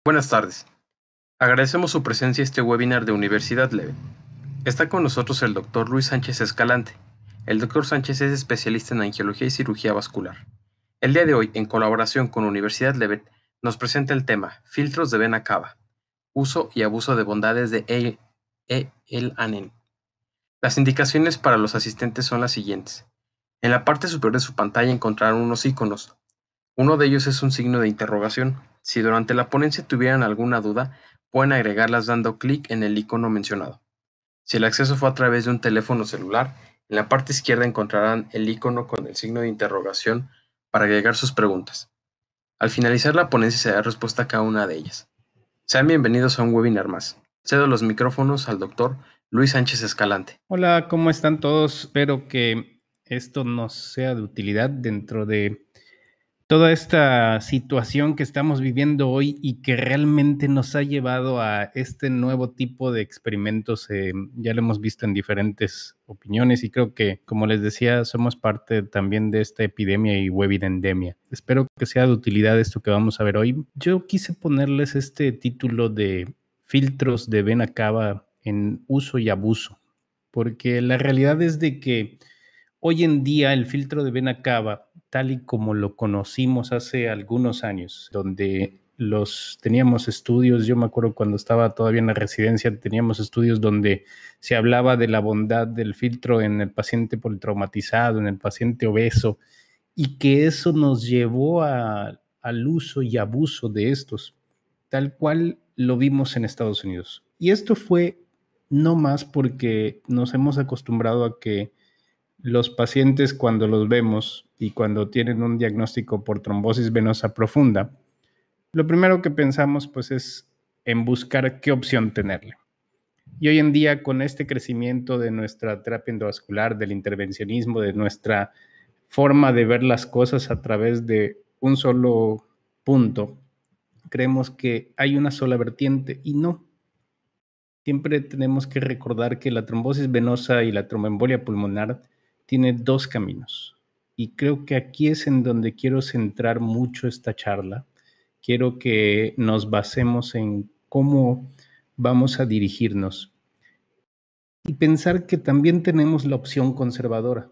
Buenas tardes. Agradecemos su presencia en este webinar de Universidad Level. Está con nosotros el doctor Luis Sánchez Escalante. El doctor Sánchez es especialista en angiología y cirugía vascular. El día de hoy, en colaboración con Universidad Level, nos presenta el tema Filtros de vena cava, uso y abuso de bondades de el-ANEN. Las indicaciones para los asistentes son las siguientes. En la parte superior de su pantalla encontrarán unos iconos. Uno de ellos es un signo de interrogación. Si durante la ponencia tuvieran alguna duda, pueden agregarlas dando clic en el icono mencionado. Si el acceso fue a través de un teléfono celular, en la parte izquierda encontrarán el icono con el signo de interrogación para agregar sus preguntas. Al finalizar la ponencia se dará respuesta a cada una de ellas. Sean bienvenidos a un webinar más. Cedo los micrófonos al doctor Luis Sánchez Escalante. Hola, ¿cómo están todos? Espero que esto nos sea de utilidad dentro de toda esta situación que estamos viviendo hoy y que realmente nos ha llevado a este nuevo tipo de experimentos. Ya lo hemos visto en diferentes opiniones y creo que, como les decía, somos parte también de esta epidemia y webidendemia. Espero que sea de utilidad esto que vamos a ver hoy. Yo quise ponerles este título de filtros de vena cava en uso y abuso, porque la realidad es de que hoy en día el filtro de vena cava, tal y como lo conocimos hace algunos años, donde los teníamos estudios, yo me acuerdo cuando estaba todavía en la residencia, teníamos estudios donde se hablaba de la bondad del filtro en el paciente politraumatizado, en el paciente obeso, y que eso nos llevó al uso y abuso de estos, tal cual lo vimos en Estados Unidos. Y esto fue no más porque nos hemos acostumbrado a que los pacientes, cuando los vemos y cuando tienen un diagnóstico por trombosis venosa profunda, lo primero que pensamos pues es en buscar qué opción tenerle. Y hoy en día, con este crecimiento de nuestra terapia endovascular, del intervencionismo, de nuestra forma de ver las cosas a través de un solo punto, creemos que hay una sola vertiente y no. Siempre tenemos que recordar que la trombosis venosa y la tromboembolia pulmonar tiene dos caminos. Y creo que aquí es en donde quiero centrar mucho esta charla. Quiero que nos basemos en cómo vamos a dirigirnos y pensar que también tenemos la opción conservadora.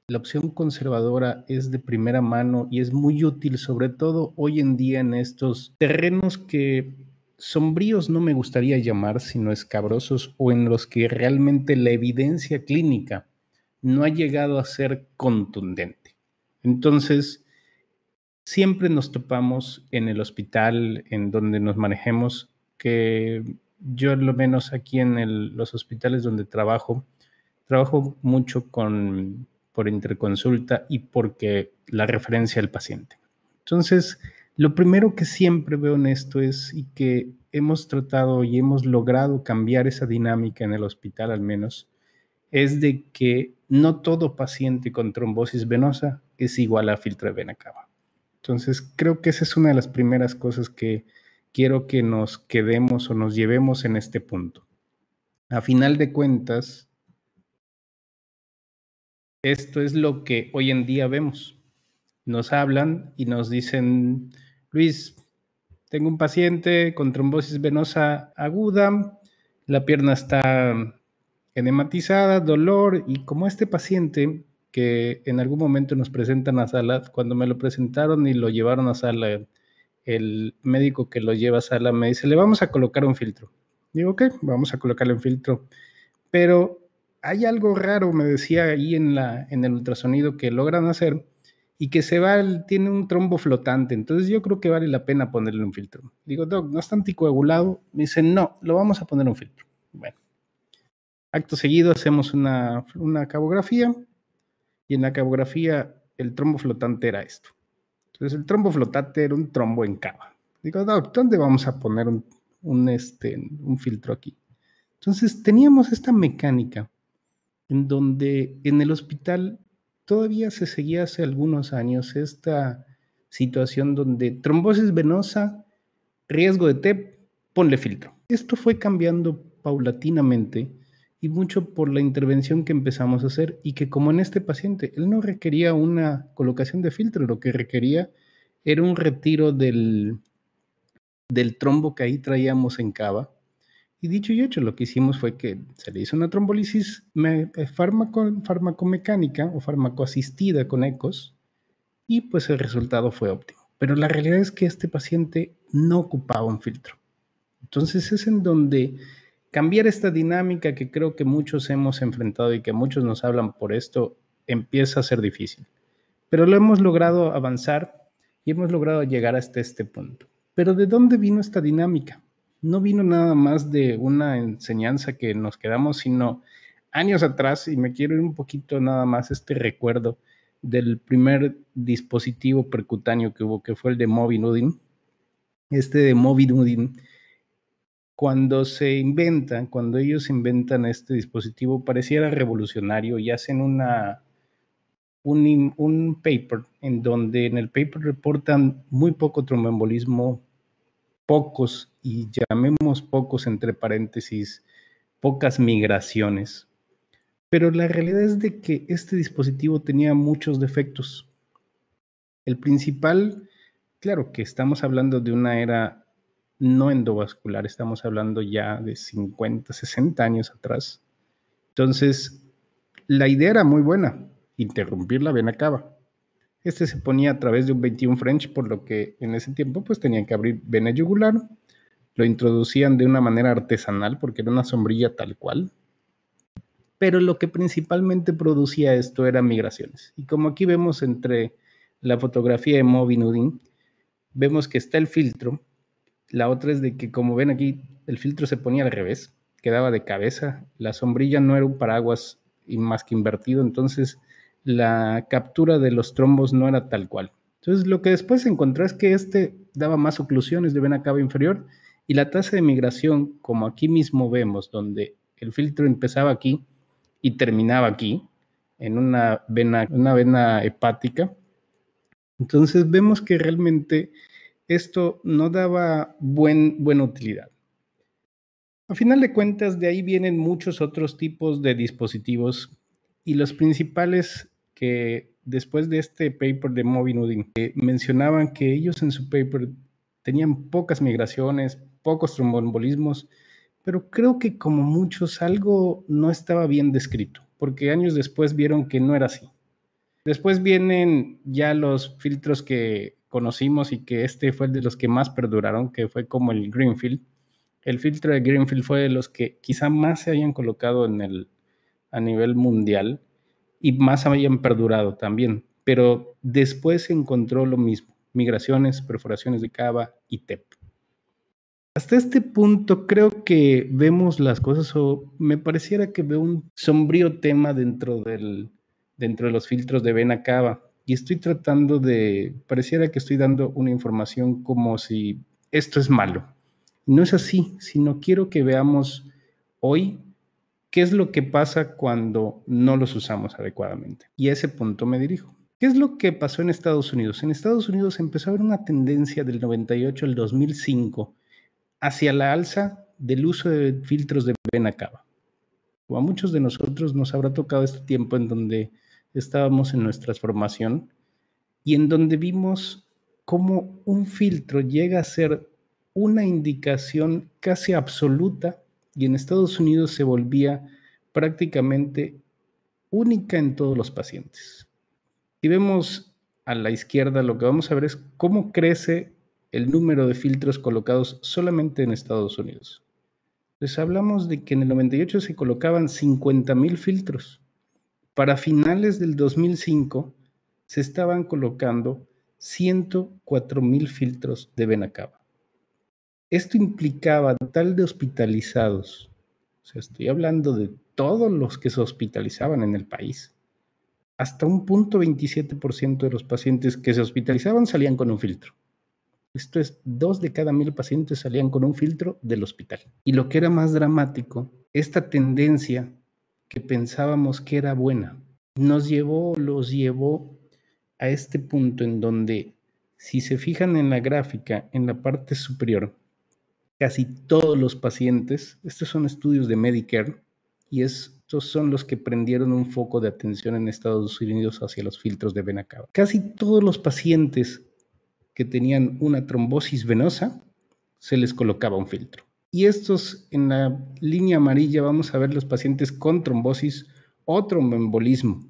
La opción conservadora es de primera mano y es muy útil, sobre todo hoy en día en estos terrenos que sombríos no me gustaría llamar, sino escabrosos, o en los que realmente la evidencia clínica no ha llegado a ser contundente. Entonces, siempre nos topamos en el hospital en donde nos manejemos, que yo lo menos aquí en los hospitales donde trabajo mucho por interconsulta y porque la referencia al paciente. Entonces, lo primero que siempre veo en esto es, y que hemos tratado y hemos logrado cambiar esa dinámica en el hospital al menos, es de que no todo paciente con trombosis venosa es igual a filtro de vena cava. Entonces, creo que esa es una de las primeras cosas que quiero que nos quedemos o nos llevemos en este punto. A final de cuentas, esto es lo que hoy en día vemos. Nos hablan y nos dicen, Luis, tengo un paciente con trombosis venosa aguda, la pierna está enematizada, dolor, y como este paciente que en algún momento nos presentan a sala, cuando me lo presentaron y lo llevaron a sala, el médico que lo lleva a sala me dice, le vamos a colocar un filtro. Digo, ok, vamos a colocarle un filtro, pero hay algo raro, me decía ahí en el ultrasonido que logran hacer y que tiene un trombo flotante, entonces yo creo que vale la pena ponerle un filtro. Digo, doc, ¿no está anticoagulado? Me dice, no, lo vamos a poner un filtro. Bueno, acto seguido hacemos una cabografía y en la cabografía el trombo flotante era esto. Entonces el trombo flotante era un trombo en cava. Digo, doc, ¿dónde vamos a poner un filtro aquí? Entonces teníamos esta mecánica en donde en el hospital todavía se seguía hace algunos años esta situación donde trombosis venosa, riesgo de TEP, ponle filtro. Esto fue cambiando paulatinamente y mucho por la intervención que empezamos a hacer y que como en este paciente, él no requería una colocación de filtro, lo que requería era un retiro del trombo que ahí traíamos en cava. Y dicho y hecho, lo que hicimos fue que se le hizo una trombolisis farmacomecánica o farmacoasistida con ecos y pues el resultado fue óptimo. Pero la realidad es que este paciente no ocupaba un filtro. Entonces es en donde cambiar esta dinámica que creo que muchos hemos enfrentado y que muchos nos hablan por esto empieza a ser difícil. Pero lo hemos logrado avanzar y hemos logrado llegar hasta este punto. Pero ¿de dónde vino esta dinámica? No vino nada más de una enseñanza que nos quedamos, sino años atrás, y me quiero ir un poquito nada más este recuerdo del primer dispositivo percutáneo que hubo, que fue el de Moby Nudin. Este de Moby Nudin, cuando ellos inventan este dispositivo, pareciera revolucionario y hacen un paper en donde en el paper reportan muy poco tromboembolismo, pocos, y llamemos pocos entre paréntesis, pocas migraciones. Pero la realidad es de que este dispositivo tenía muchos defectos. El principal, claro que estamos hablando de una era no endovascular, estamos hablando ya de 50, 60 años atrás. Entonces, la idea era muy buena, interrumpir la vena cava. Este se ponía a través de un 21 French, por lo que en ese tiempo pues tenían que abrir vena yugular, lo introducían de una manera artesanal porque era una sombrilla tal cual, pero lo que principalmente producía esto eran migraciones. Y como aquí vemos entre la fotografía de Moby Nudin, vemos que está el filtro. La otra es de que, como ven aquí, el filtro se ponía al revés, quedaba de cabeza, la sombrilla no era un paraguas y más que invertido, entonces la captura de los trombos no era tal cual. Entonces lo que después se encontró es que este daba más oclusiones de vena cava inferior y la tasa de migración, como aquí mismo vemos, donde el filtro empezaba aquí y terminaba aquí, en una vena hepática, entonces vemos que realmente esto no daba buena utilidad. A final de cuentas, de ahí vienen muchos otros tipos de dispositivos y los principales que después de este paper de Moby Nudin mencionaban que ellos en su paper tenían pocas migraciones, pocos tromboembolismos, pero creo que como muchos algo no estaba bien descrito, porque años después vieron que no era así. Después vienen ya los filtros que conocimos y que este fue el de los que más perduraron, que fue como el Greenfield. El filtro de Greenfield fue de los que quizá más se hayan colocado a nivel mundial y más hayan perdurado también. Pero después se encontró lo mismo, migraciones, perforaciones de cava y TEP. Hasta este punto creo que vemos las cosas o me pareciera que veo un sombrío tema dentro de los filtros de vena cava y estoy pareciera que estoy dando una información como si esto es malo. No es así, sino quiero que veamos hoy qué es lo que pasa cuando no los usamos adecuadamente. Y a ese punto me dirijo. ¿Qué es lo que pasó en Estados Unidos? En Estados Unidos empezó a haber una tendencia del 98 al 2005 hacia la alza del uso de filtros de vena cava. O a muchos de nosotros nos habrá tocado este tiempo en donde estábamos en nuestra formación y en donde vimos cómo un filtro llega a ser una indicación casi absoluta y en Estados Unidos se volvía prácticamente única en todos los pacientes. Si vemos a la izquierda, lo que vamos a ver es cómo crece el número de filtros colocados solamente en Estados Unidos. Les hablamos de que en el 98 se colocaban 50,000 filtros. Para finales del 2005 se estaban colocando 104,000 filtros de vena cava. Esto implicaba tal de hospitalizados, o sea, estoy hablando de todos los que se hospitalizaban en el país, hasta un 0.27% de los pacientes que se hospitalizaban salían con un filtro. Esto es, 2 de cada 1,000 pacientes salían con un filtro del hospital. Y lo que era más dramático, esta tendencia que pensábamos que era buena, los llevó a este punto en donde, si se fijan en la gráfica, en la parte superior, casi todos los pacientes, estos son estudios de Medicare, y estos son los que prendieron un foco de atención en Estados Unidos hacia los filtros de vena cava. Casi todos los pacientes que tenían una trombosis venosa se les colocaba un filtro. Y estos, en la línea amarilla, vamos a ver los pacientes con trombosis o tromboembolismo.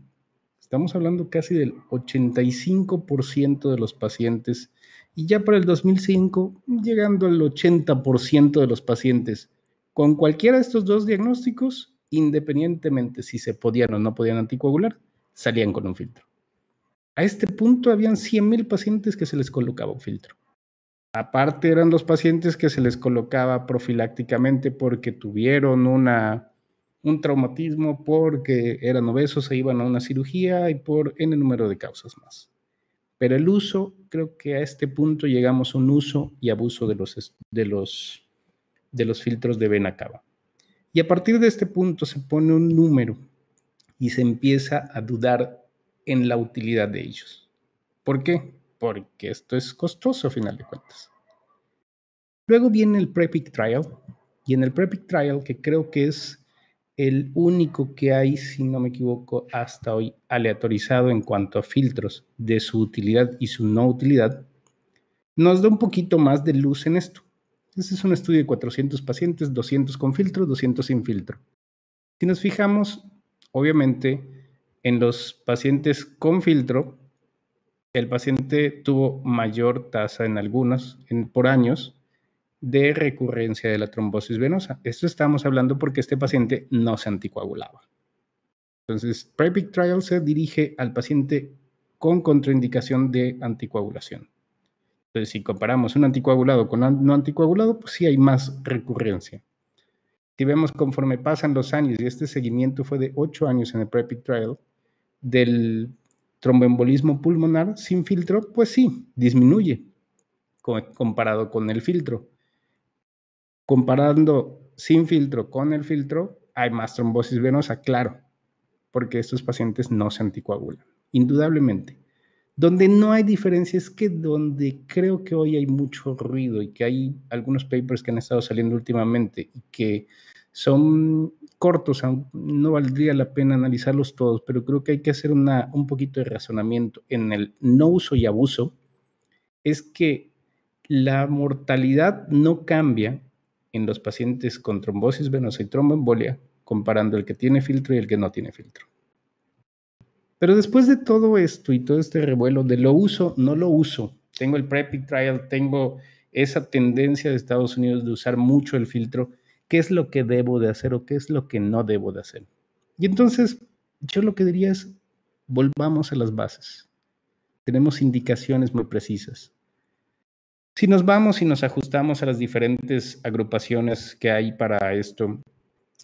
Estamos hablando casi del 85% de los pacientes y ya para el 2005 llegando al 80% de los pacientes con cualquiera de estos dos diagnósticos, independientemente si se podían o no podían anticoagular, salían con un filtro. A este punto habían 100,000 pacientes que se les colocaba un filtro. Aparte eran los pacientes que se les colocaba profilácticamente porque tuvieron un traumatismo, porque eran obesos, se iban a una cirugía y por N número de causas más. Pero el uso, creo que a este punto llegamos a un uso y abuso de los filtros de vena cava. Y a partir de este punto se pone un número y se empieza a dudar en la utilidad de ellos. ¿Por qué? Porque esto es costoso a final de cuentas. Luego viene el PREPIC Trial, y en el PREPIC Trial, que creo que es el único que hay, si no me equivoco, hasta hoy aleatorizado en cuanto a filtros de su utilidad y su no utilidad, nos da un poquito más de luz en esto. Este es un estudio de 400 pacientes, 200 con filtro, 200 sin filtro. Si nos fijamos, obviamente, en los pacientes con filtro, el paciente tuvo mayor tasa en algunos, por años, de recurrencia de la trombosis venosa. Esto estamos hablando porque este paciente no se anticoagulaba. Entonces, PREPIC Trial se dirige al paciente con contraindicación de anticoagulación. Entonces, si comparamos un anticoagulado con no anticoagulado, pues sí hay más recurrencia. Si vemos conforme pasan los años, y este seguimiento fue de 8 años en el PREPIC Trial, del tromboembolismo pulmonar sin filtro, pues sí, disminuye comparado con el filtro. Comparando sin filtro con el filtro, hay más trombosis venosa, claro, porque estos pacientes no se anticoagulan, indudablemente. Donde no hay diferencia es que donde creo que hoy hay mucho ruido y que hay algunos papers que han estado saliendo últimamente y que son cortos, no valdría la pena analizarlos todos, pero creo que hay que hacer un poquito de razonamiento en el no uso y abuso, es que la mortalidad no cambia en los pacientes con trombosis venosa y tromboembolia comparando el que tiene filtro y el que no tiene filtro. Pero después de todo esto y todo este revuelo de lo uso, no lo uso, tengo el PREPIC Trial, tengo esa tendencia de Estados Unidos de usar mucho el filtro, ¿qué es lo que debo de hacer o qué es lo que no debo de hacer? Y entonces yo lo que diría es, volvamos a las bases. Tenemos indicaciones muy precisas. Si nos vamos y nos ajustamos a las diferentes agrupaciones que hay para esto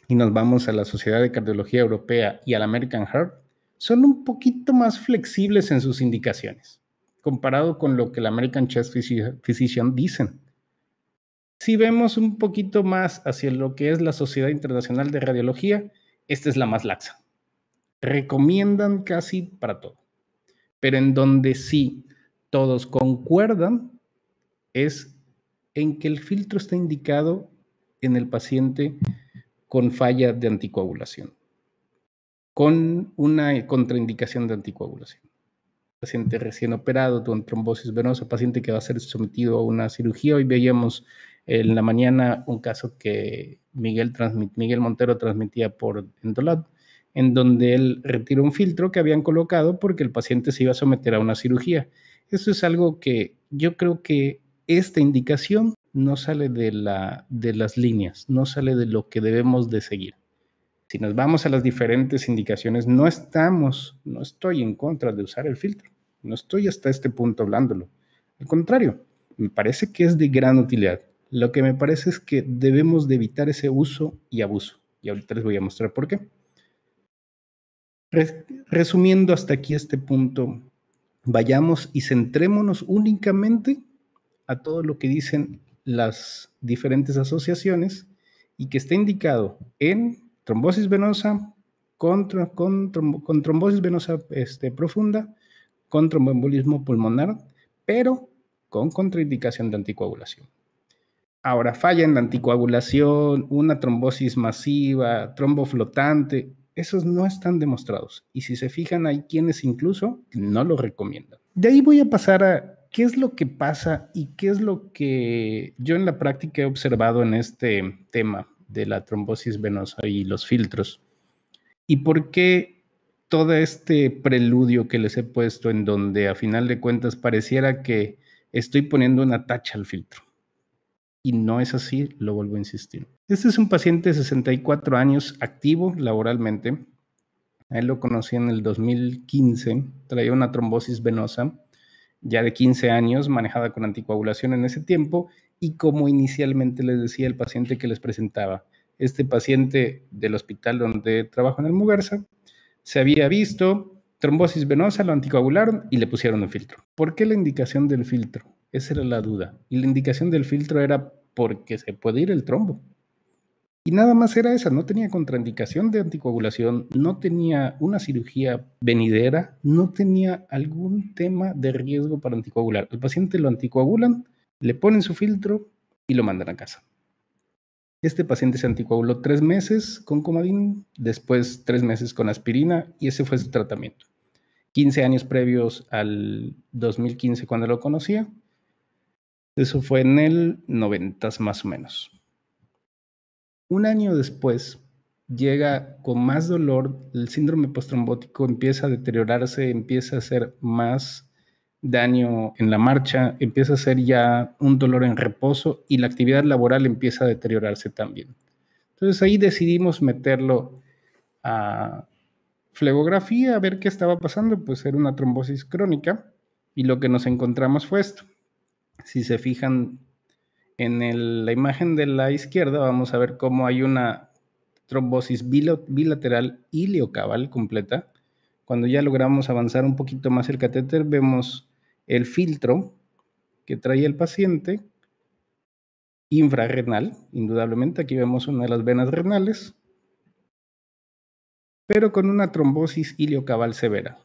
y nos vamos a la Sociedad de Cardiología Europea y al American Heart, son un poquito más flexibles en sus indicaciones, comparado con lo que el American Chest Physician dicen. Si vemos un poquito más hacia lo que es la Sociedad Internacional de Radiología, esta es la más laxa. Recomiendan casi para todo, pero en donde sí todos concuerdan es en que el filtro está indicado en el paciente con falla de anticoagulación, con una contraindicación de anticoagulación. Paciente recién operado con trombosis venosa, paciente que va a ser sometido a una cirugía. Hoy veíamos en la mañana un caso que Miguel Montero transmitía por Endolab, en donde él retiró un filtro que habían colocado porque el paciente se iba a someter a una cirugía. Eso es algo que yo creo que esta indicación no sale de las líneas, no sale de lo que debemos de seguir. Si nos vamos a las diferentes indicaciones, no estoy en contra de usar el filtro, no estoy hasta este punto hablándolo. Al contrario, me parece que es de gran utilidad. Lo que me parece es que debemos de evitar ese uso y abuso. Y ahorita les voy a mostrar por qué. Resumiendo hasta aquí este punto, vayamos y centrémonos únicamente a todo lo que dicen las diferentes asociaciones y que está indicado en trombosis venosa, con trombosis venosa profunda, con tromboembolismo pulmonar, pero con contraindicación de anticoagulación. Ahora, falla en la anticoagulación, una trombosis masiva, tromboflotante, esos no están demostrados. Y si se fijan, hay quienes incluso no lo recomiendan. De ahí voy a pasar a ¿qué es lo que pasa y qué es lo que yo en la práctica he observado en este tema de la trombosis venosa y los filtros? ¿Y por qué todo este preludio que les he puesto en donde a final de cuentas pareciera que estoy poniendo una tacha al filtro? Y no es así, lo vuelvo a insistir. Este es un paciente de 64 años, activo laboralmente. A él lo conocí en el 2015, traía una trombosis venosa ya de 15 años, manejada con anticoagulación en ese tiempo, y como inicialmente les decía el paciente que les presentaba, este paciente del hospital donde trabajo en el Mugarza, se había visto trombosis venosa, lo anticoagularon y le pusieron un filtro. ¿Por qué la indicación del filtro? Esa era la duda. Y la indicación del filtro era porque se puede ir el trombo. Y nada más era esa, no tenía contraindicación de anticoagulación, no tenía una cirugía venidera, no tenía algún tema de riesgo para anticoagular. El paciente lo anticoagulan, le ponen su filtro y lo mandan a casa. Este paciente se anticoaguló 3 meses con Coumadin, después 3 meses con aspirina y ese fue su tratamiento. 15 años previos al 2015 cuando lo conocía, eso fue en el 90 más o menos. Un año después llega con más dolor, el síndrome postrombótico empieza a deteriorarse, empieza a hacer más daño en la marcha, empieza a ser ya un dolor en reposo y la actividad laboral empieza a deteriorarse también. Entonces ahí decidimos meterlo a flebografía, a ver qué estaba pasando, pues era una trombosis crónica y lo que nos encontramos fue esto. Si se fijan en la imagen de la izquierda vamos a ver cómo hay una trombosis bilateral iliocabal completa. Cuando ya logramos avanzar un poquito más el catéter, vemos el filtro que traía el paciente, infrarrenal, indudablemente. Aquí vemos una de las venas renales, pero con una trombosis iliocabal severa.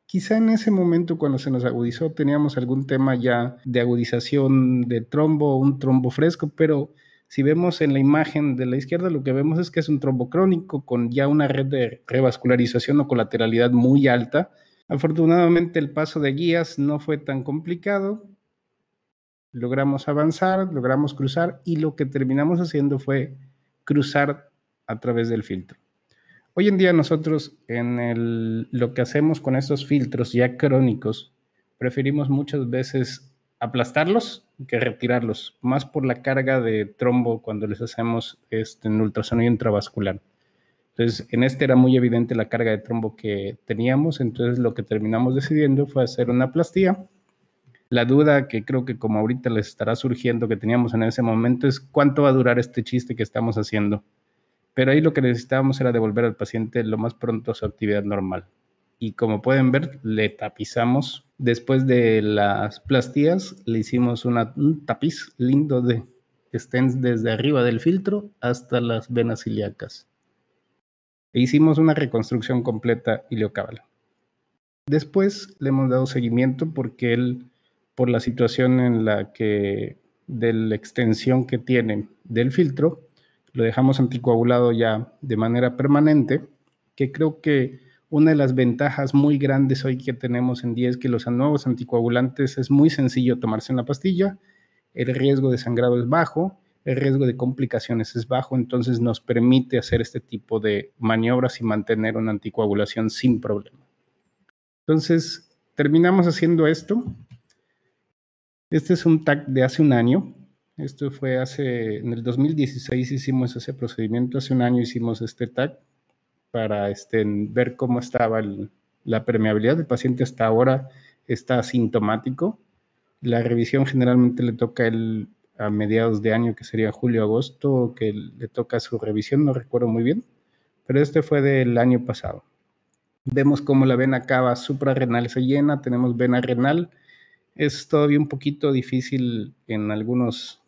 Quizá en ese momento cuando se nos agudizó teníamos algún tema ya de agudización de trombo, un trombo fresco, pero si vemos en la imagen de la izquierda lo que vemos es que es un trombo crónico con ya una red de revascularización o colateralidad muy alta. Afortunadamente el paso de guías no fue tan complicado, logramos avanzar, logramos cruzar y lo que terminamos haciendo fue cruzar a través del filtro. Hoy en día nosotros lo que hacemos con estos filtros ya crónicos, preferimos muchas veces aplastarlos que retirarlos, más por la carga de trombo cuando les hacemos en ultrasonido intravascular. Entonces, en este era muy evidente la carga de trombo que teníamos, entonces lo que terminamos decidiendo fue hacer una plastía. La duda que creo que como ahorita les estará surgiendo que teníamos en ese momento es cuánto va a durar este chiste que estamos haciendo. Pero ahí lo que necesitábamos era devolver al paciente lo más pronto a su actividad normal. Y como pueden ver, le tapizamos. Después de las plastías, le hicimos un tapiz lindo de stents desde arriba del filtro hasta las venas ilíacas. E hicimos una reconstrucción completa ileocabal. Después le hemos dado seguimiento porque él, por la situación en la que, de la extensión que tiene del filtro, lo dejamos anticoagulado ya de manera permanente, que creo que una de las ventajas muy grandes hoy que tenemos en día es que los nuevos anticoagulantes es muy sencillo tomarse una pastilla, el riesgo de sangrado es bajo, el riesgo de complicaciones es bajo, entonces nos permite hacer este tipo de maniobras y mantener una anticoagulación sin problema. Entonces, terminamos haciendo esto. Este es un TAC de hace un año. Esto fue en el 2016 hicimos ese procedimiento, hace un año hicimos este TAC para ver cómo estaba la permeabilidad del paciente. Hasta ahora está asintomático. La revisión generalmente le toca a mediados de año, que sería julio-agosto, que le toca su revisión, no recuerdo muy bien, pero este fue del año pasado. Vemos cómo la vena cava suprarrenal se llena, tenemos vena renal. Es todavía un poquito difícil en algunos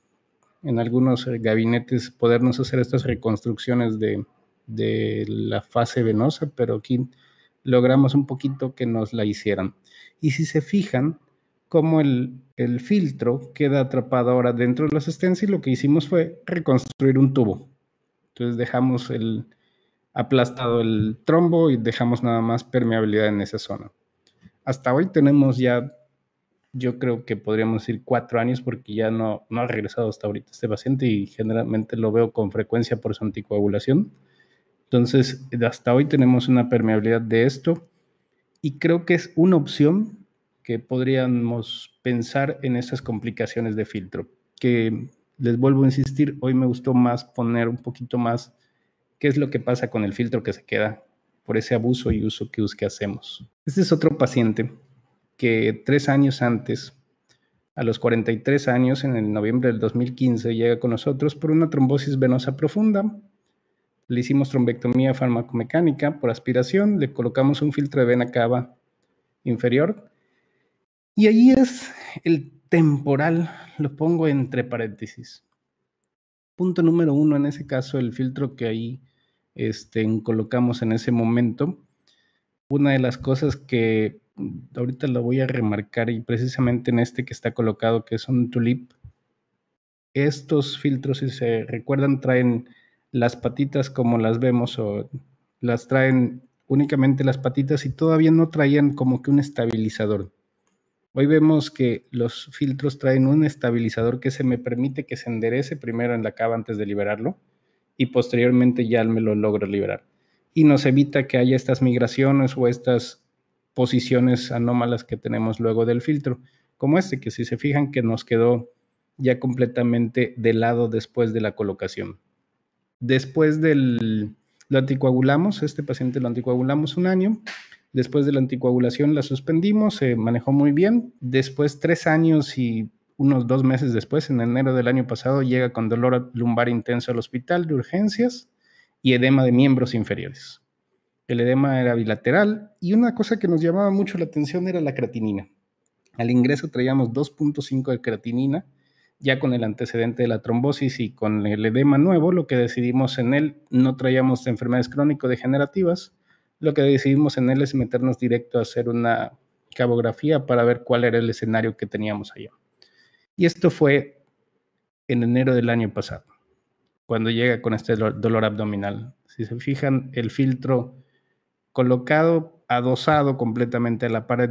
gabinetes podernos hacer estas reconstrucciones de la fase venosa, pero aquí logramos un poquito que nos la hicieran. Y si se fijan, cómo el filtro queda atrapado ahora dentro de los stents y lo que hicimos fue reconstruir un tubo. Entonces dejamos aplastado el trombo y dejamos nada más permeabilidad en esa zona. Hasta hoy tenemos ya Yo creo que podríamos decir 4 años porque ya no ha regresado hasta ahorita este paciente y generalmente lo veo con frecuencia por su anticoagulación. Entonces, hasta hoy tenemos una permeabilidad de esto y creo que es una opción que podríamos pensar en esas complicaciones de filtro, que les vuelvo a insistir, hoy me gustó más poner un poquito más qué es lo que pasa con el filtro que se queda por ese abuso y uso que hacemos. Este es otro paciente que 3 años antes, a los 43 años, en el noviembre del 2015, llega con nosotros por una trombosis venosa profunda. Le hicimos trombectomía farmacomecánica por aspiración, le colocamos un filtro de vena cava inferior y ahí es el temporal, lo pongo entre paréntesis. Punto número 1, en ese caso, el filtro que ahí colocamos en ese momento. Una de las cosas que ahorita lo voy a remarcar y precisamente en este que está colocado, que es un tulip, estos filtros, si se recuerdan, traen las patitas como las vemos o las traen únicamente las patitas y todavía no traían como que un estabilizador. Hoy vemos que los filtros traen un estabilizador que se me permite que se enderece primero en la cava antes de liberarlo y posteriormente ya me lo logro liberar. Y nos evita que haya estas migraciones o estas posiciones anómalas que tenemos luego del filtro, como este, que si se fijan que nos quedó ya completamente de lado después de la colocación. Después lo anticoagulamos, este paciente lo anticoagulamos 1 año. Después de la anticoagulación la suspendimos, se manejó muy bien. Después, 3 años y unos 2 meses después, en enero del año pasado, llega con dolor lumbar intenso al hospital de urgencias y edema de miembros inferiores. El edema era bilateral y una cosa que nos llamaba mucho la atención era la creatinina. Al ingreso traíamos 2.5 de creatinina, ya con el antecedente de la trombosis y con el edema nuevo, lo que decidimos en él, no traíamos enfermedades crónico-degenerativas, lo que decidimos en él es meternos directo a hacer una cabografía para ver cuál era el escenario que teníamos allá. Y esto fue en enero del año pasado, cuando llega con este dolor abdominal. Si se fijan, el filtro colocado, adosado completamente a la pared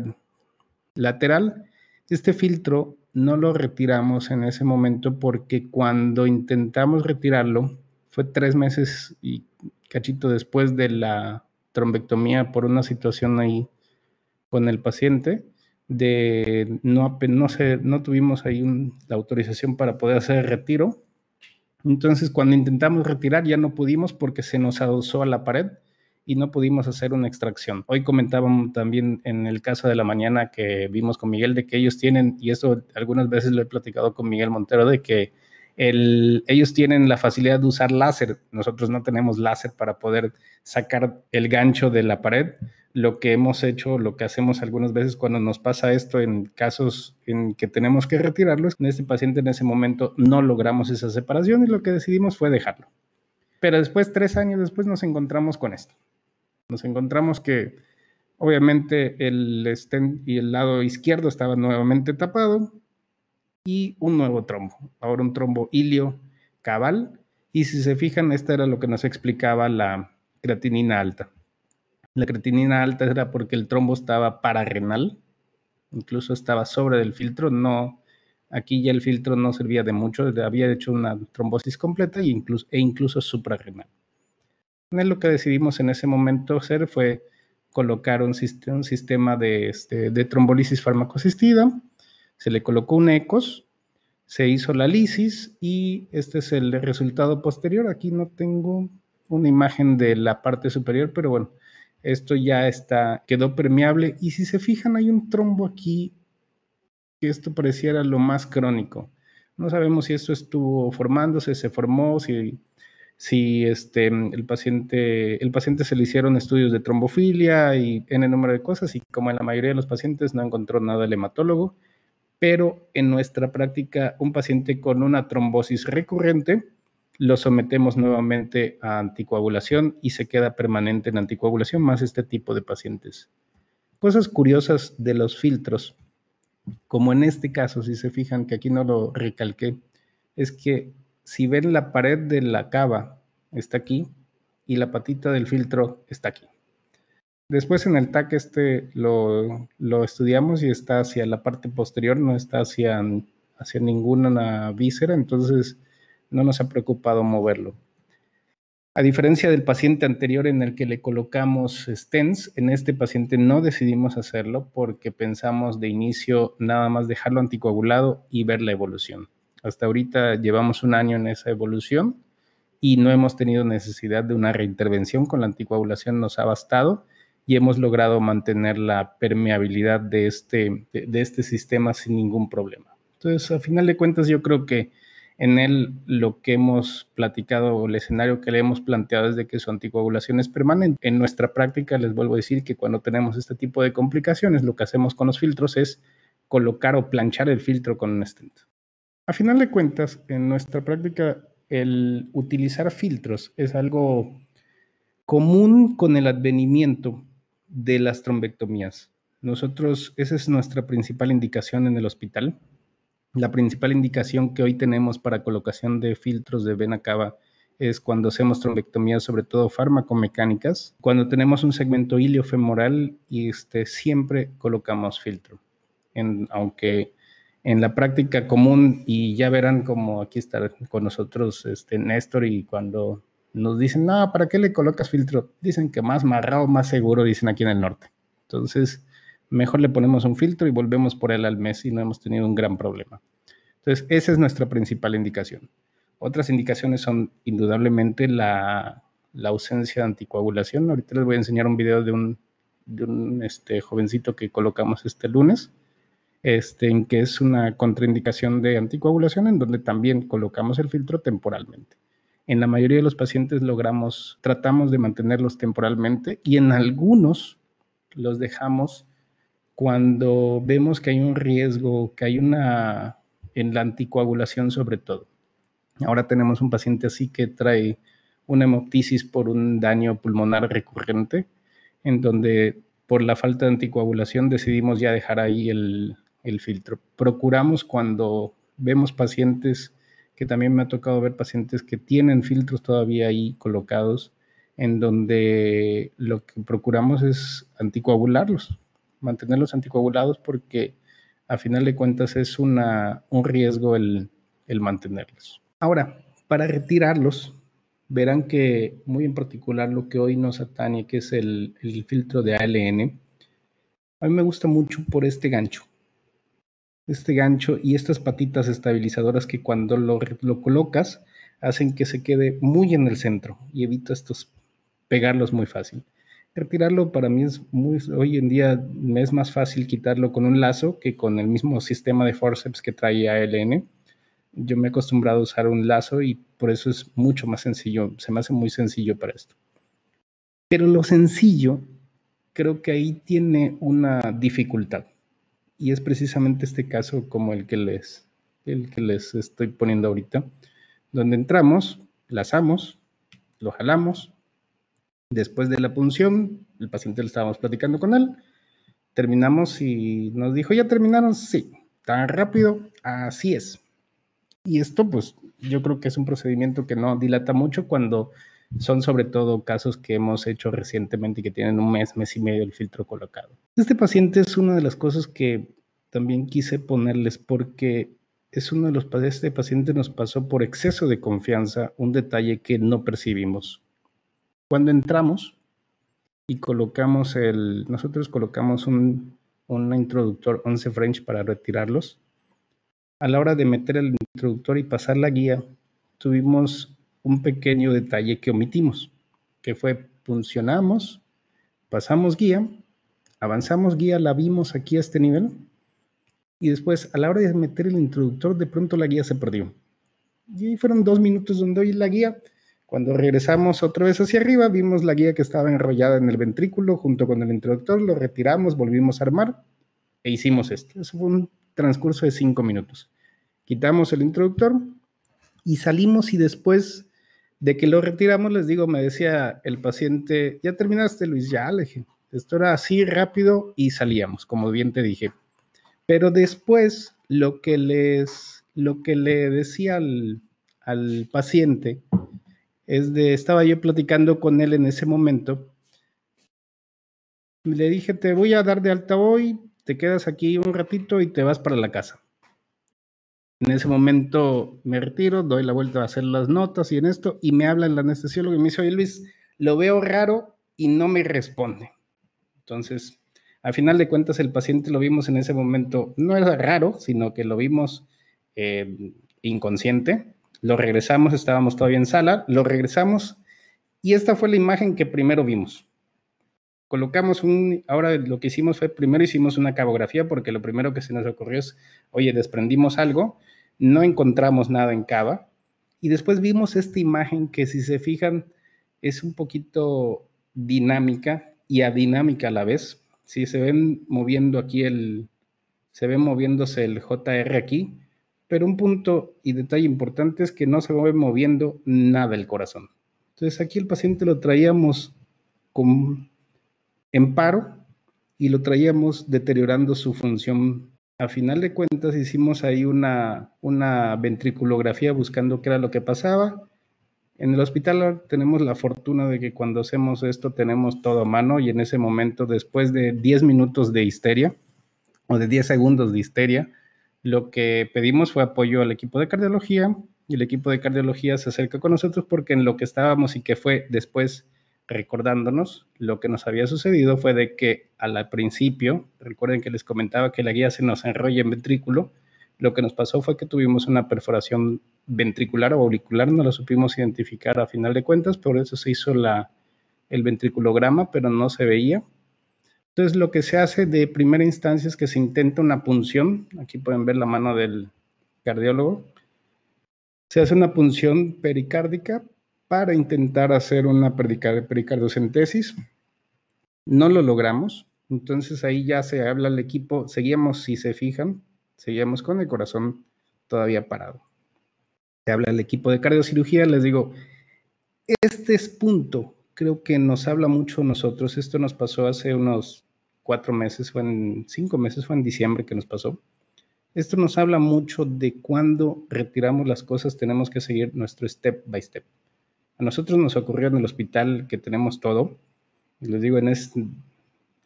lateral. Este filtro no lo retiramos en ese momento porque cuando intentamos retirarlo fue 3 meses y cachito después de la trombectomía por una situación ahí con el paciente de no tuvimos ahí la autorización para poder hacer el retiro. Entonces, cuando intentamos retirar ya no pudimos porque se nos adosó a la pared y no pudimos hacer una extracción. Hoy comentábamos también en el caso de la mañana que vimos con Miguel de que ellos tienen, y eso algunas veces lo he platicado con Miguel Montero, de que ellos tienen la facilidad de usar láser. Nosotros no tenemos láser para poder sacar el gancho de la pared. Lo que hemos hecho, lo que hacemos algunas veces cuando nos pasa esto en casos en que tenemos que retirarlo, es que en este paciente en ese momento no logramos esa separación y lo que decidimos fue dejarlo. Pero después, 3 años después, nos encontramos con esto. Nos encontramos que obviamente el stent y el lado izquierdo estaba nuevamente tapado y un nuevo trombo, ahora un trombo ilio cabal. Y si se fijan, esta era lo que nos explicaba la creatinina alta. La creatinina alta era porque el trombo estaba pararrenal, incluso estaba sobre del filtro, no, aquí ya el filtro no servía de mucho, había hecho una trombosis completa e incluso suprarrenal. Lo que decidimos en ese momento hacer fue colocar un sistema de trombolisis farmacoasistida, se le colocó un ECOS, se hizo la lisis y este es el resultado posterior. Aquí no tengo una imagen de la parte superior, pero bueno, esto ya quedó permeable y si se fijan hay un trombo aquí que esto pareciera lo más crónico. No sabemos si esto estuvo formándose, se formó, si el paciente se le hicieron estudios de trombofilia y n número de cosas y como en la mayoría de los pacientes no encontró nada el hematólogo, pero en nuestra práctica un paciente con una trombosis recurrente lo sometemos nuevamente a anticoagulación y se queda permanente en anticoagulación más este tipo de pacientes. Cosas curiosas de los filtros, como en este caso, si se fijan que aquí no lo recalqué, es que si ven la pared de la cava está aquí y la patita del filtro está aquí. Después en el TAC lo estudiamos y está hacia la parte posterior, no está hacia ninguna víscera, entonces no nos ha preocupado moverlo. A diferencia del paciente anterior en el que le colocamos stents, en este paciente no decidimos hacerlo porque pensamos de inicio nada más dejarlo anticoagulado y ver la evolución. Hasta ahorita llevamos un año en esa evolución y no hemos tenido necesidad de una reintervención. Con la anticoagulación nos ha bastado y hemos logrado mantener la permeabilidad de este sistema sin ningún problema. Entonces, a final de cuentas, yo creo que en él lo que hemos platicado o el escenario que le hemos planteado es de que su anticoagulación es permanente. En nuestra práctica les vuelvo a decir que cuando tenemos este tipo de complicaciones, lo que hacemos con los filtros es colocar o planchar el filtro con un stent. A final de cuentas, en nuestra práctica, el utilizar filtros es algo común con el advenimiento de las trombectomías. Nosotros, esa es nuestra principal indicación en el hospital. La principal indicación que hoy tenemos para colocación de filtros de vena cava es cuando hacemos trombectomías, sobre todo fármaco-mecánicas, cuando tenemos un segmento iliofemoral y siempre colocamos filtro. Aunque en la práctica común, y ya verán como aquí está con nosotros Néstor, y cuando nos dicen, no, ¿para qué le colocas filtro? Dicen que más marrado, más seguro, dicen aquí en el norte. Entonces, mejor le ponemos un filtro y volvemos por él al mes y no hemos tenido un gran problema. Entonces, esa es nuestra principal indicación. Otras indicaciones son indudablemente la ausencia de anticoagulación. Ahorita les voy a enseñar un video de un jovencito que colocamos este lunes, en que es una contraindicación de anticoagulación, en donde también colocamos el filtro temporalmente. En la mayoría de los pacientes tratamos de mantenerlos temporalmente y en algunos los dejamos cuando vemos que hay un riesgo, que hay en la anticoagulación sobre todo. Ahora tenemos un paciente así que trae una hemoptisis por un daño pulmonar recurrente, en donde por la falta de anticoagulación decidimos ya dejar ahí el filtro. Procuramos cuando vemos pacientes, que también me ha tocado ver pacientes que tienen filtros todavía ahí colocados, en donde lo que procuramos es anticoagularlos, mantenerlos anticoagulados porque a final de cuentas es un riesgo el mantenerlos. Ahora, para retirarlos, verán que muy en particular lo que hoy nos atañe, que es el filtro de ALN, a mí me gusta mucho por este gancho y estas patitas estabilizadoras que cuando lo colocas hacen que se quede muy en el centro y evita pegarlos muy fácil. Retirarlo para mí hoy en día me es más fácil quitarlo con un lazo que con el mismo sistema de forceps que trae ALN. Yo me he acostumbrado a usar un lazo y por eso es mucho más sencillo, se me hace muy sencillo para esto. Pero lo sencillo creo que ahí tiene una dificultad y es precisamente este caso como el que les estoy poniendo ahorita, donde entramos, lazamos, lo jalamos, después de la punción, el paciente le estábamos platicando con él, terminamos y nos dijo, ¿ya terminaron? Sí, tan rápido, así es. Y esto, pues, yo creo que es un procedimiento que no dilata mucho cuando son sobre todo casos que hemos hecho recientemente y que tienen un mes y medio el filtro colocado. Este paciente es una de las cosas que también quise ponerles porque es uno de los este paciente nos pasó por exceso de confianza un detalle que no percibimos. Cuando entramos y nosotros colocamos un introductor 11 French para retirarlos. A la hora de meter el introductor y pasar la guía, tuvimos un pequeño detalle que omitimos, que fue puncionamos, pasamos guía, avanzamos guía, la vimos aquí a este nivel, y después a la hora de meter el introductor, de pronto la guía se perdió. Y ahí fueron 2 minutos donde oí la guía. Cuando regresamos otra vez hacia arriba, vimos la guía que estaba enrollada en el ventrículo junto con el introductor, lo retiramos, volvimos a armar e hicimos esto. Eso fue un transcurso de 5 minutos. Quitamos el introductor y salimos y después de que lo retiramos, les digo, me decía el paciente, ¿ya terminaste, Luis? Ya, le dije, esto era así rápido y salíamos, como bien te dije. Pero después lo que le decía al paciente estaba yo platicando con él en ese momento Le dije, te voy a dar de alta hoy, te quedas aquí un ratito y te vas para la casa. En ese momento me retiro, doy la vuelta a hacer las notas y en esto, y me habla el anestesiólogo y me dice, oye Luis, lo veo raro y no me responde. Entonces, al final de cuentas, el paciente lo vimos en ese momento, no era raro, sino que lo vimos inconsciente. Lo regresamos, estábamos todavía en sala, lo regresamos y esta fue la imagen que primero vimos. Ahora lo que hicimos fue, primero hicimos una cabografía porque lo primero que se nos ocurrió es, oye, desprendimos algo, no encontramos nada en cava y después vimos esta imagen que si se fijan es un poquito dinámica y adinámica a la vez. Si se ven moviendo aquí se ve moviéndose el JR aquí, pero un punto y detalle importante es que no se mueve moviendo nada el corazón. Entonces aquí el paciente lo traíamos con en paro y lo traíamos deteriorando su función. A final de cuentas hicimos ahí una ventriculografía buscando qué era lo que pasaba. En el hospital tenemos la fortuna de que cuando hacemos esto tenemos todo a mano y en ese momento, después de 10 minutos de histeria o de 10 segundos de histeria, lo que pedimos fue apoyo al equipo de cardiología y el equipo de cardiología se acerca con nosotros porque en lo que estábamos y que fue después recordándonos, lo que nos había sucedido fue de que al principio, recuerden que les comentaba que la guía se nos enrolla en ventrículo, lo que nos pasó fue que tuvimos una perforación ventricular o auricular, no la supimos identificar a final de cuentas, por eso se hizo el ventriculograma, pero no se veía. Entonces, lo que se hace de primera instancia es que se intenta una punción. Aquí pueden ver la mano del cardiólogo. Se hace una punción pericárdica para intentar hacer una pericardiocentesis. No lo logramos. Entonces, ahí ya se habla al equipo. Seguíamos, si se fijan, seguíamos con el corazón todavía parado. Se habla al equipo de cardiocirugía. Les digo, este es punto, creo que nos habla mucho a nosotros. Esto nos pasó hace unos 4 meses, 5 meses, fue en diciembre que nos pasó. Esto nos habla mucho de cuando retiramos las cosas, tenemos que seguir nuestro step by step. A nosotros nos ocurrió en el hospital que tenemos todo. Les digo,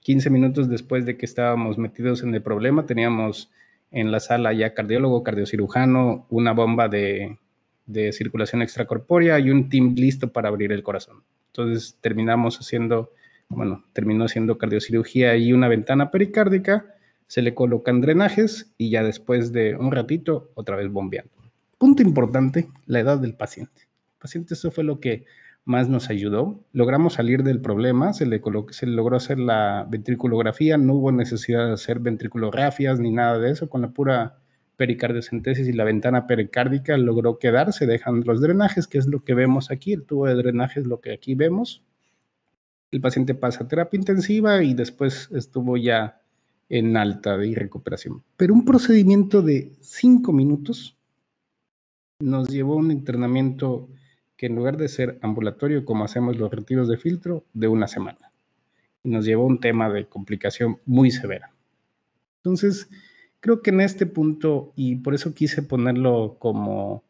15 minutos después de que estábamos metidos en el problema, teníamos en la sala ya cardiólogo, cardiocirujano, una bomba de circulación extracorpórea y un team listo para abrir el corazón. Entonces terminó haciendo cardiocirugía y una ventana pericárdica, se le colocan drenajes y ya después de un ratito otra vez bombeando. Punto importante, la edad del paciente. El paciente, eso fue lo que más nos ayudó. Logramos salir del problema, se le logró hacer la ventriculografía, no hubo necesidad de hacer ventriculografias ni nada de eso, con la pura pericardiocentesis y la ventana pericárdica logró quedarse, dejando los drenajes, que es lo que vemos aquí, el tubo de drenaje es lo que aquí vemos. El paciente pasa a terapia intensiva y después estuvo ya en alta de recuperación. Pero un procedimiento de 5 minutos nos llevó a un internamiento que en lugar de ser ambulatorio, como hacemos los retiros de filtro, de una semana. Y nos llevó a un tema de complicación muy severa. Entonces, creo que en este punto, y por eso quise ponerlo como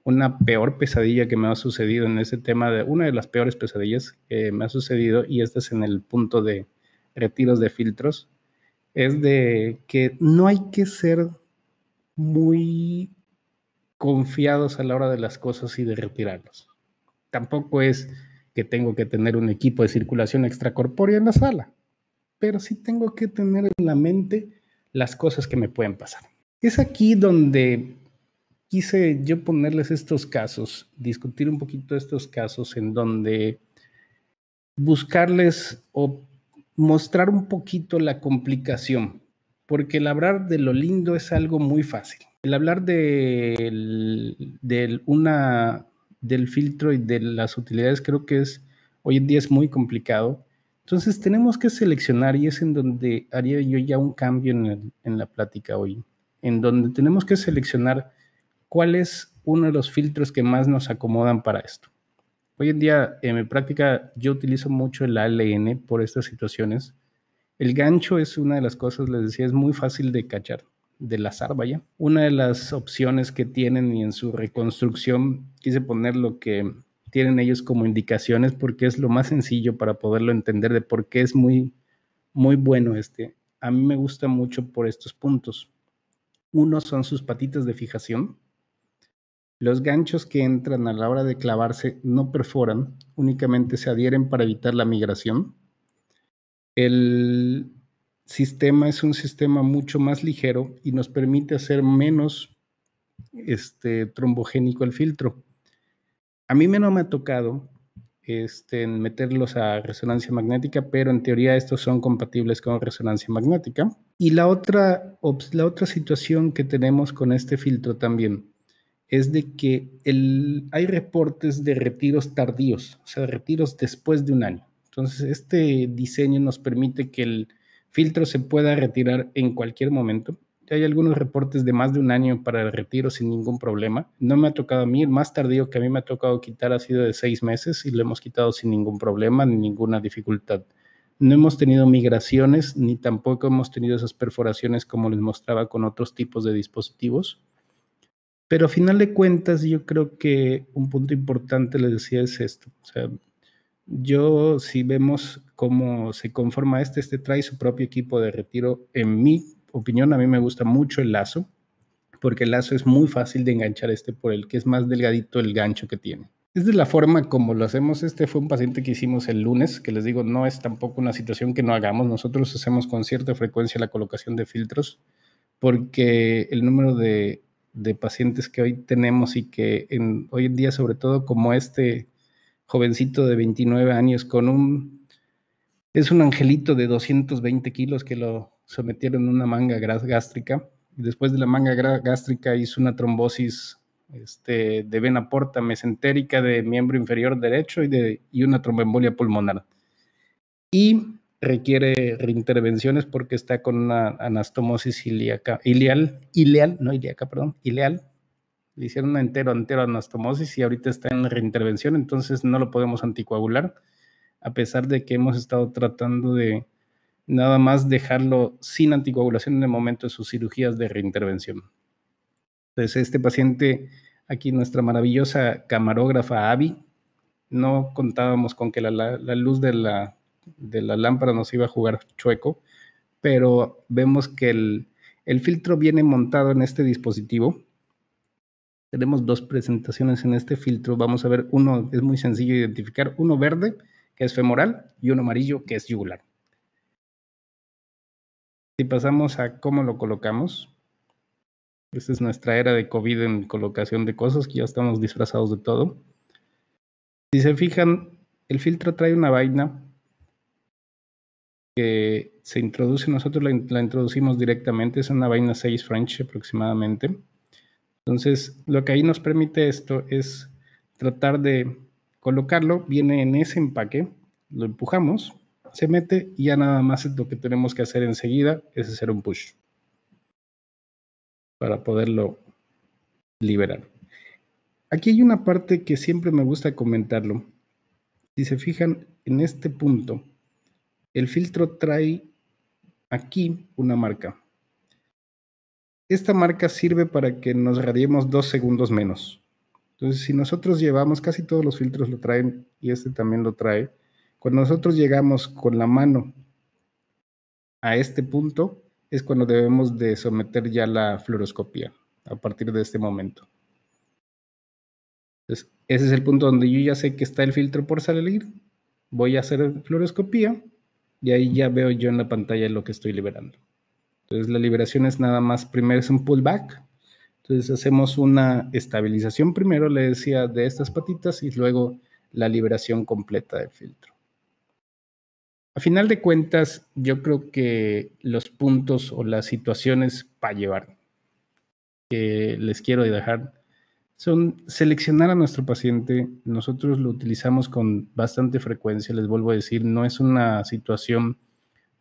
una peor pesadilla que me ha sucedido en ese tema, de una de las peores pesadillas que me ha sucedido, y este es en el punto de retiros de filtros, es de que no hay que ser muy confiados a la hora de las cosas y de retirarlos. Tampoco es que tengo que tener un equipo de circulación extracorpórea en la sala, pero sí tengo que tener en la mente las cosas que me pueden pasar. Es aquí donde quise yo ponerles estos casos, discutir un poquito estos casos en donde buscarles o mostrar un poquito la complicación, porque el hablar de lo lindo es algo muy fácil. El hablar del filtro y de las utilidades creo que hoy en día es muy complicado. Entonces tenemos que seleccionar y es en donde haría yo ya un cambio en la plática hoy, en donde tenemos que seleccionar cuál es uno de los filtros que más nos acomodan para esto. Hoy en día, en mi práctica, yo utilizo mucho el ALN por estas situaciones. El gancho es una de las cosas, les decía, es muy fácil de cachar, de lazar, vaya. Una de las opciones que tienen y en su reconstrucción quise poner lo que tienen ellos como indicaciones porque es lo más sencillo para poderlo entender de por qué es muy Muy bueno este. A mí me gusta mucho por estos puntos. Uno son sus patitas de fijación. Los ganchos que entran a la hora de clavarse no perforan, únicamente se adhieren para evitar la migración. El sistema es un sistema mucho más ligero y nos permite hacer menos trombogénico el filtro. A mí no me ha tocado meterlos a resonancia magnética, pero en teoría estos son compatibles con resonancia magnética. Y la otra situación que tenemos con este filtro también es de que hay reportes de retiros tardíos, o sea, retiros después de un año. Entonces, este diseño nos permite que el filtro se pueda retirar en cualquier momento. Hay algunos reportes de más de un año para el retiro sin ningún problema. No me ha tocado a mí, el más tardío que a mí me ha tocado quitar ha sido de 6 meses y lo hemos quitado sin ningún problema ni ninguna dificultad. No hemos tenido migraciones ni tampoco hemos tenido esas perforaciones como les mostraba con otros tipos de dispositivos. Pero a final de cuentas, yo creo que un punto importante, les decía, es esto. O sea, si vemos cómo se conforma este trae su propio equipo de retiro. En mi opinión, a mí me gusta mucho el lazo, porque el lazo es muy fácil de enganchar por el que es más delgadito el gancho que tiene. Es de la forma como lo hacemos. Este fue un paciente que hicimos el lunes, que les digo, no es tampoco una situación que no hagamos. Nosotros hacemos con cierta frecuencia la colocación de filtros, porque el número de pacientes que hoy tenemos y que hoy en día, sobre todo como este jovencito de 29 años es un angelito de 220 kilos que lo sometieron a una manga gástrica, y después de la manga gástrica hizo una trombosis de vena porta mesentérica de miembro inferior derecho y una tromboembolia pulmonar. Y requiere reintervenciones porque está con una anastomosis ileal. Le hicieron una entero anastomosis y ahorita está en reintervención, entonces no lo podemos anticoagular, a pesar de que hemos estado tratando de nada más dejarlo sin anticoagulación en el momento de sus cirugías de reintervención. Entonces, este paciente, aquí nuestra maravillosa camarógrafa Abby, no contábamos con que la luz de la lámpara nos iba a jugar chueco, pero vemos que el filtro viene montado en este dispositivo. Tenemos dos presentaciones en este filtro. Vamos a ver, uno es muy sencillo de identificar, uno verde, que es femoral, y uno amarillo, que es yugular. Si pasamos a cómo lo colocamos, esta es nuestra era de COVID en colocación de cosas, que ya estamos disfrazados de todo. Si se fijan, el filtro trae una vaina que se introduce, nosotros la introducimos directamente, es una vaina 6 French aproximadamente. Entonces, lo que ahí nos permite esto es tratar de colocarlo, viene en ese empaque, lo empujamos, se mete y ya nada más lo que tenemos que hacer enseguida es hacer un push para poderlo liberar. Aquí hay una parte que siempre me gusta comentarlo. Si se fijan en este punto, el filtro trae aquí una marca. Esta marca sirve para que nos radiemos 2 segundos menos. Entonces, si nosotros llevamos, casi todos los filtros lo traen y este también lo trae, cuando nosotros llegamos con la mano a este punto, es cuando debemos de someter ya la fluoroscopía, a partir de este momento. Entonces, ese es el punto donde yo ya sé que está el filtro por salir, voy a hacer fluoroscopía y ahí ya veo yo en la pantalla lo que estoy liberando. Entonces, la liberación es nada más, primero es un pullback. Entonces hacemos una estabilización primero, le decía, de estas patitas y luego la liberación completa del filtro. A final de cuentas, yo creo que los puntos o las situaciones para llevar que les quiero dejar son seleccionar a nuestro paciente. Nosotros lo utilizamos con bastante frecuencia, les vuelvo a decir, no es una situación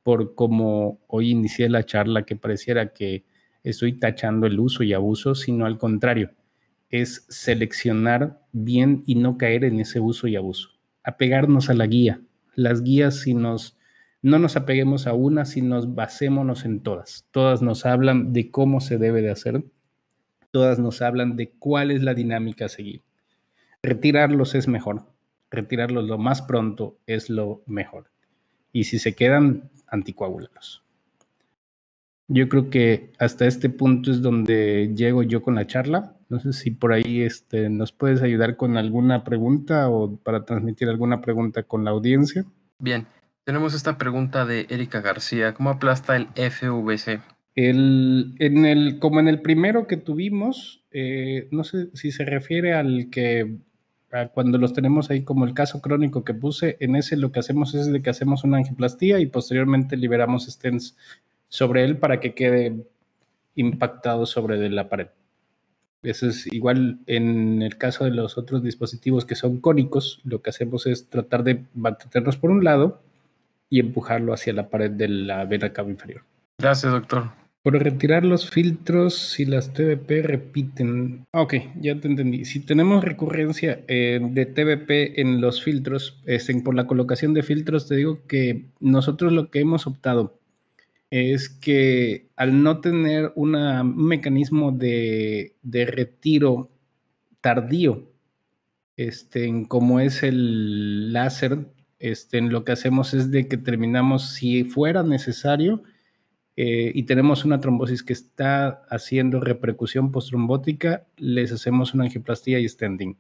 por como hoy inicié la charla que pareciera que estoy tachando el uso y abuso, sino al contrario, es seleccionar bien y no caer en ese uso y abuso. Apegarnos a la guía. Las guías, no nos apeguemos a una, sino basémonos en todas. Todas nos hablan de cómo se debe de hacer. Todas nos hablan de cuál es la dinámica a seguir. Retirarlos es mejor. Retirarlos lo más pronto es lo mejor. y si se quedan, anticoagúlalos. Yo creo que hasta este punto es donde llego yo con la charla. No sé si por ahí nos puedes ayudar con alguna pregunta o para transmitir alguna pregunta con la audiencia. Bien, tenemos esta pregunta de Erika García. ¿Cómo aplasta el FVC? Como en el primero que tuvimos, no sé si se refiere a cuando los tenemos ahí como el caso crónico que puse, en ese lo que hacemos es de que hacemos una angioplastia y posteriormente liberamos stents sobre él para que quede impactado sobre de la pared. Eso es igual en el caso de los otros dispositivos que son cónicos, lo que hacemos es tratar de mantenerlos por un lado y empujarlo hacia la pared de la vena cava inferior. Gracias, doctor. Por retirar los filtros, si las TBP repiten. Ok, ya te entendí. Si tenemos recurrencia de TBP en los filtros, por la colocación de filtros, te digo que nosotros lo que hemos optado es que al no tener un mecanismo de retiro tardío, como es el láser, en lo que hacemos es de que terminamos, si fuera necesario, y tenemos una trombosis que está haciendo repercusión postrombótica, les hacemos una angioplastía y stenting.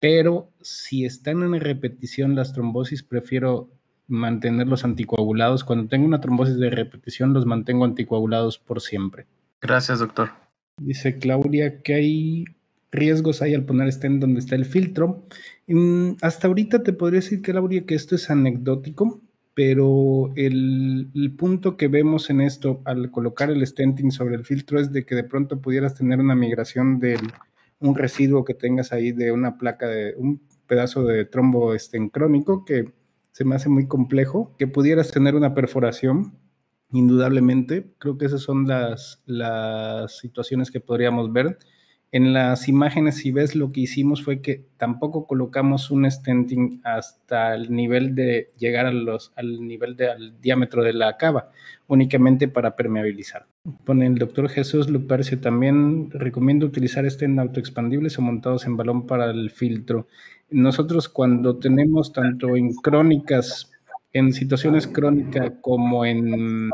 Pero si están en repetición las trombosis, prefiero mantenerlos anticoagulados. Cuando tengo una trombosis de repetición, los mantengo anticoagulados por siempre. Gracias, doctor. Dice Claudia que hay riesgos ahí al poner stent donde está el filtro. Hasta ahorita te podría decir, Claudia, que esto es anecdótico, pero el punto que vemos en esto al colocar el stenting sobre el filtro es de que de pronto pudieras tener una migración de un residuo que tengas ahí de una placa, de un pedazo de trombo crónico que se me hace muy complejo, que pudieras tener una perforación. Indudablemente, creo que esas son las situaciones que podríamos ver. En las imágenes, si ves, lo que hicimos fue que tampoco colocamos un stenting hasta el nivel de llegar al diámetro de la cava, únicamente para permeabilizar. Pone el doctor Jesús Lupercio, también recomiendo utilizar stent autoexpandibles o montados en balón para el filtro. Nosotros cuando tenemos tanto en crónicas, en situaciones crónicas como en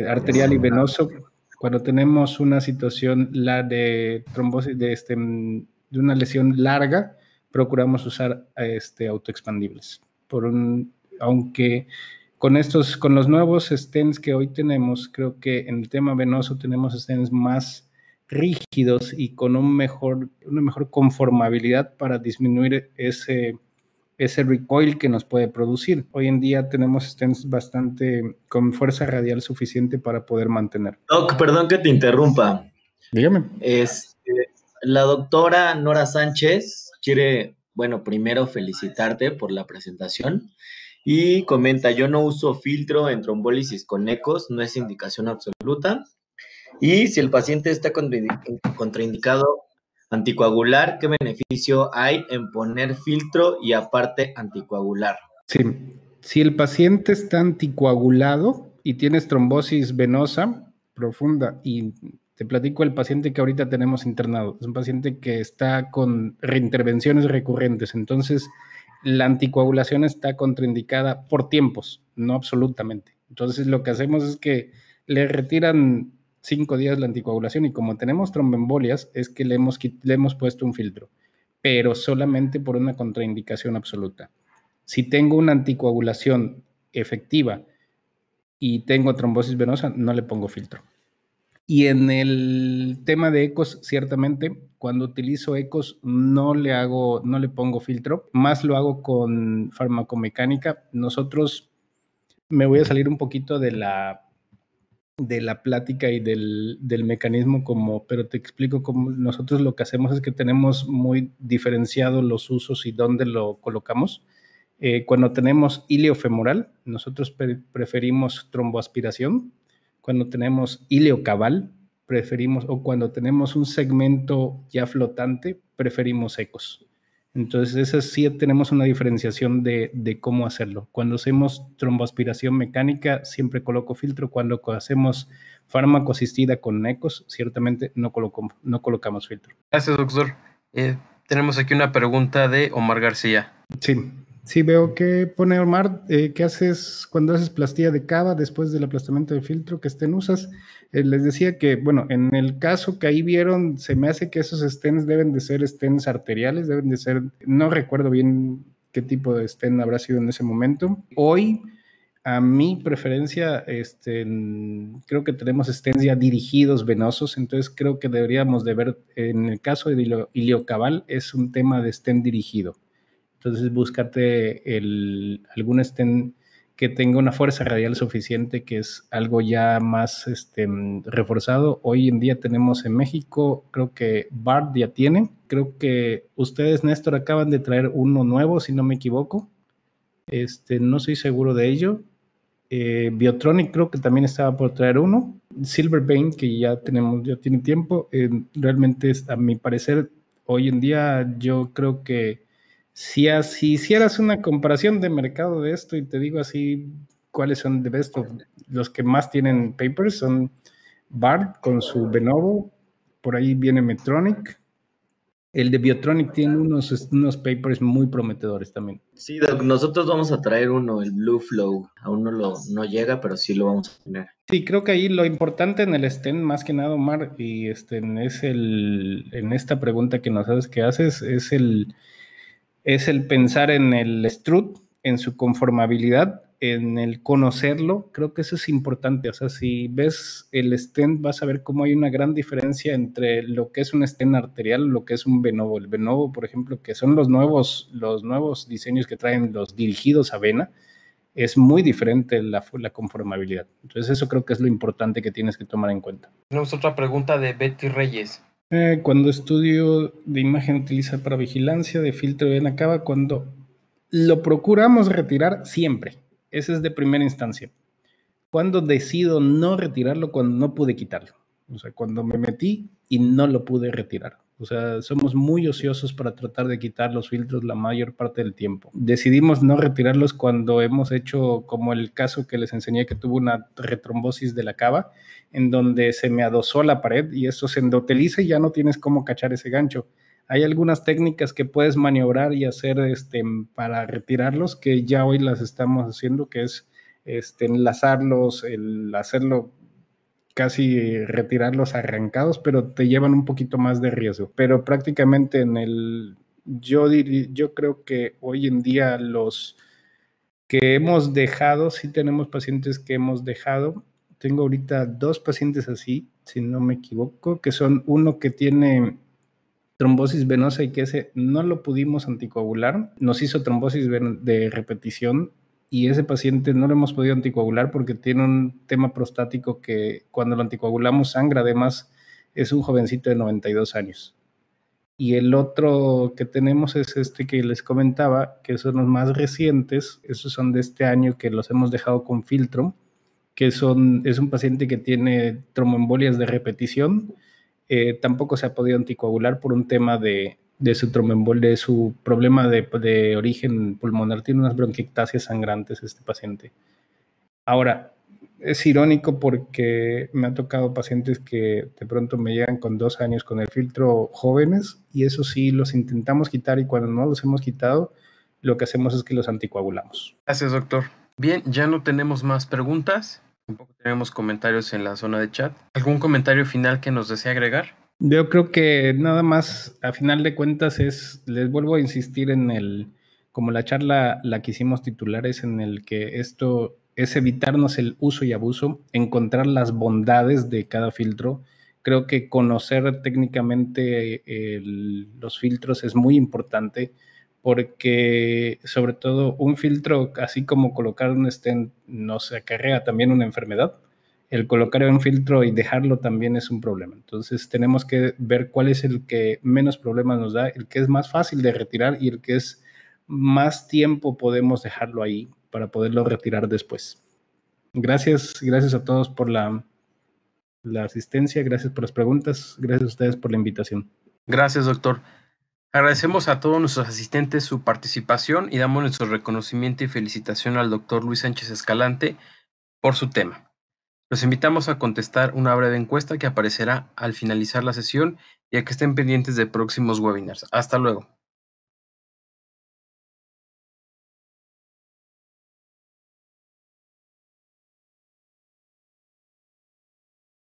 arterial y venoso, cuando tenemos una situación de trombosis, de una lesión larga, procuramos usar autoexpandibles. Aunque con los nuevos stents que hoy tenemos, creo que en el tema venoso tenemos stents más rígidos y con una mejor conformabilidad para disminuir ese recoil que nos puede producir. Hoy en día tenemos stents bastante con fuerza radial suficiente para poder mantener. Doc, perdón que te interrumpa. Dígame. La doctora Nora Sánchez quiere, bueno, primero felicitarte por la presentación y comenta, yo no uso filtro en trombólisis con ecos, no es indicación absoluta. Y si el paciente está contraindicado anticoagular, ¿qué beneficio hay en poner filtro y aparte anticoagular? Sí, si el paciente está anticoagulado y tienes trombosis venosa profunda, y te platico el paciente que ahorita tenemos internado, es un paciente que está con reintervenciones recurrentes, entonces la anticoagulación está contraindicada por tiempos, no absolutamente. Entonces lo que hacemos es que le retiran 5 días la anticoagulación y como tenemos tromboembolias es que le hemos puesto un filtro, pero solamente por una contraindicación absoluta. Si tengo una anticoagulación efectiva y tengo trombosis venosa, no le pongo filtro. Y en el tema de ecos, ciertamente, cuando utilizo ecos no le pongo filtro, más lo hago con farmacomecánica. Me voy a salir un poquito de la plática y del mecanismo, pero te explico cómo nosotros lo que hacemos es que tenemos muy diferenciados los usos y dónde lo colocamos. Cuando tenemos iliofemoral, nosotros preferimos tromboaspiración. Cuando tenemos iliocaval, o cuando tenemos un segmento ya flotante, preferimos ecos. Entonces, esa sí tenemos una diferenciación de cómo hacerlo. Cuando hacemos tromboaspiración mecánica, siempre coloco filtro. Cuando hacemos fármaco asistida con ecos, ciertamente no colocamos filtro. Gracias, doctor. Tenemos aquí una pregunta de Omar García. Sí. Sí, veo que pone Omar, ¿qué haces cuando haces plastilla de cava después del aplastamiento de filtro? ¿Qué stent usas? Les decía que, bueno, en el caso que ahí vieron, se me hace que esos stents deben de ser stents arteriales, deben de ser, no recuerdo bien qué tipo de stent habrá sido en ese momento. Hoy, a mi preferencia, creo que tenemos stents ya dirigidos venosos, entonces creo que deberíamos de ver, en el caso de iliocaval, es un tema de stent dirigido. Entonces, búscate algún stent que tenga una fuerza radial suficiente, que es algo ya más reforzado. Hoy en día tenemos en México, creo que BARD ya tiene. Creo que ustedes, Néstor, acaban de traer uno nuevo, si no me equivoco. No estoy seguro de ello. Biotronic creo que también estaba por traer uno. Silvervein, que ya tenemos, ya tiene tiempo. Realmente, a mi parecer, hoy en día yo creo que si hicieras una comparación de mercado de esto y te digo así cuáles son the best of los que más tienen papers, son Bard con su Venovo, por ahí viene Medtronic. El de Biotronic tiene unos papers muy prometedores también. Sí, Doc, nosotros vamos a traer uno, el Blue Flow. Aún no llega, pero sí lo vamos a tener. Sí, creo que ahí lo importante en el stent, más que nada, Omar, y en esta pregunta que nos haces que haces, es el pensar en el strut, en su conformabilidad, en el conocerlo. Creo que eso es importante. O sea, si ves el stent, vas a ver cómo hay una gran diferencia entre lo que es un stent arterial y lo que es un venovo. El venovo, por ejemplo, que son los nuevos diseños que traen los dirigidos a vena, es muy diferente la conformabilidad. Entonces eso creo que es lo importante que tienes que tomar en cuenta. Tenemos otra pregunta de Betty Reyes. Cuando estudio de imagen utiliza para vigilancia de filtro de vena cava, cuando lo procuramos retirar siempre. Ese es de primera instancia. Cuando decido no retirarlo, cuando no pude quitarlo. O sea, cuando me metí y no lo pude retirar. O sea, somos muy ociosos para tratar de quitar los filtros la mayor parte del tiempo. Decidimos no retirarlos cuando hemos hecho, como el caso que les enseñé, que tuvo una retrombosis de la cava, en donde se me adosó la pared y eso se endoteliza y ya no tienes cómo cachar ese gancho. Hay algunas técnicas que puedes maniobrar y hacer para retirarlos, que ya hoy las estamos haciendo, que es enlazarlos, el hacerlo casi retirarlos arrancados, pero te llevan un poquito más de riesgo. Pero prácticamente yo creo que hoy en día los que hemos dejado, sí tenemos pacientes que hemos dejado. Tengo ahorita 2 pacientes así, si no me equivoco, que son uno que tiene trombosis venosa y que ese no lo pudimos anticoagular. Nos hizo trombosis de repetición y ese paciente no lo hemos podido anticoagular porque tiene un tema prostático que cuando lo anticoagulamos sangra. Además, es un jovencito de 92 años. Y el otro que tenemos es este que les comentaba, que son los más recientes. Esos son de este año que los hemos dejado con filtro, es un paciente que tiene tromboembolias de repetición. Tampoco se ha podido anticoagular por un tema de su tromboembolia, de su problema de origen pulmonar. Tiene unas bronquiectasias sangrantes este paciente. Ahora, es irónico porque me ha tocado pacientes que de pronto me llegan con 2 años con el filtro jóvenes y eso sí los intentamos quitar y cuando no los hemos quitado, lo que hacemos es que los anticoagulamos. Gracias, doctor. Bien, ya no tenemos más preguntas. Tampoco tenemos comentarios en la zona de chat. ¿Algún comentario final que nos desee agregar? Yo creo que nada más, a final de cuentas, les vuelvo a insistir como la charla la que hicimos titulares, en el que esto es evitarnos el uso y abuso, encontrar las bondades de cada filtro. Creo que conocer técnicamente los filtros es muy importante porque sobre todo un filtro, así como colocar un stent, nos acarrea también una enfermedad. El colocar un filtro y dejarlo también es un problema. Entonces tenemos que ver cuál es el que menos problemas nos da, el que es más fácil de retirar y el que es más tiempo podemos dejarlo ahí para poderlo retirar después. Gracias a todos por la asistencia, gracias por las preguntas, gracias a ustedes por la invitación. Gracias, doctor. Agradecemos a todos nuestros asistentes su participación y damos nuestro reconocimiento y felicitación al doctor Luis Sánchez Escalante por su tema. Los invitamos a contestar una breve encuesta que aparecerá al finalizar la sesión y a que estén pendientes de próximos webinars. Hasta luego.